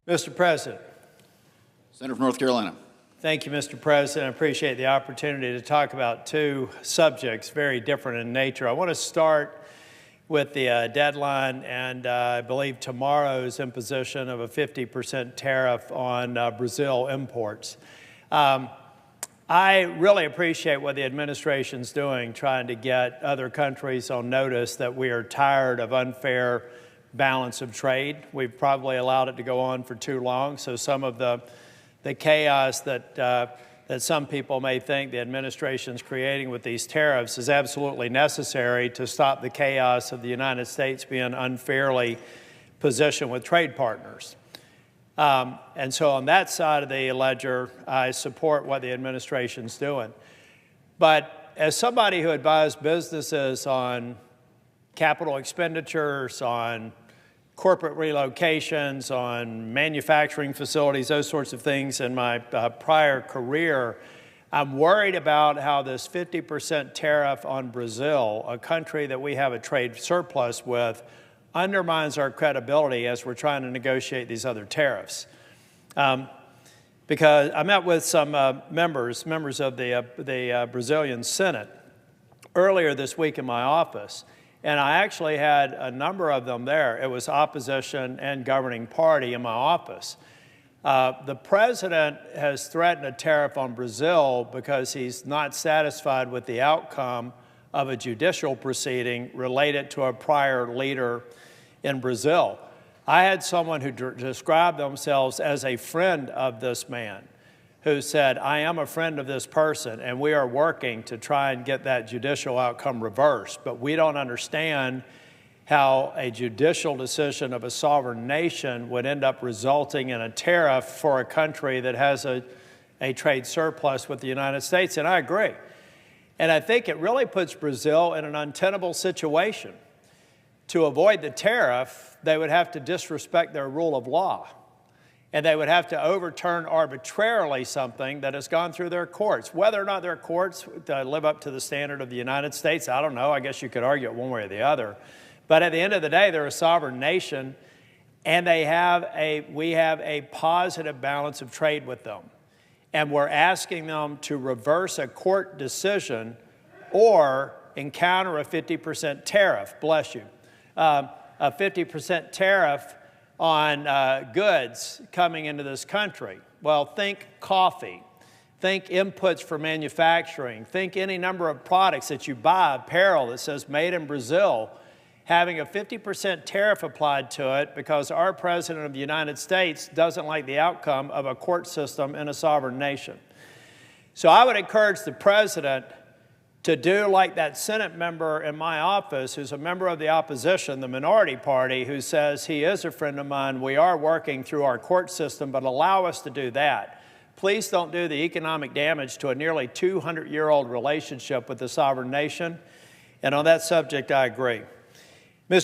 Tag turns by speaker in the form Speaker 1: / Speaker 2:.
Speaker 1: Mr. President.
Speaker 2: Senator from North Carolina.
Speaker 1: Thank you, Mr. President. I appreciate the opportunity to talk about two subjects very different in nature. I want to start with the deadline and I believe tomorrow's imposition of a 50% tariff on Brazil imports. I really appreciate what the administration's doing, trying to get other countries on notice that we are tired of unfair balance of trade. We've probably allowed it to go on for too long, so some of the chaos that some people may think the administration's creating with these tariffs is absolutely necessary to stop the chaos of the United States being unfairly positioned with trade partners. And so on that side of the ledger, I support what the administration's doing. But as somebody who advised businesses on capital expenditures, on corporate relocations, on manufacturing facilities, those sorts of things in my prior career, I'm worried about how this 50% tariff on Brazil, a country that we have a trade surplus with, undermines our credibility as we're trying to negotiate these other tariffs. Because I met with some members of the Brazilian Senate earlier this week in my office, and I actually had a number of them there. It was opposition and governing party in my office. The president has threatened a tariff on Brazil because he's not satisfied with the outcome of a judicial proceeding related to a prior leader in Brazil. I had someone who described themselves as a friend of this man who said, I am a friend of this person, and we are working to try and get that judicial outcome reversed. But we don't understand how a judicial decision of a sovereign nation would end up resulting in a tariff for a country that has a trade surplus with the United States, and I agree. And I think it really puts Brazil in an untenable situation. To avoid the tariff, they would have to disrespect their rule of law. And they would have to overturn arbitrarily something that has gone through their courts. Whether or not their courts live up to the standard of the United States, I don't know. I guess you could argue it one way or the other. But at the end of the day, they're a sovereign nation, and we have a positive balance of trade with them. And we're asking them to reverse a court decision or encounter a 50% tariff. Bless you. A 50% tariff on goods coming into this country. Well, think coffee, think inputs for manufacturing, think any number of products that you buy, apparel that says made in Brazil, having a 50% tariff applied to it because our president of the United States doesn't like the outcome of a court system in a sovereign nation. So I would encourage the president to do like that Senate member in my office who's a member of the opposition, the minority party, who says he is a friend of mine. We are working through our court system, but allow us to do that. Please don't do the economic damage to a nearly 200-year-old relationship with the sovereign nation. And on that subject, I agree.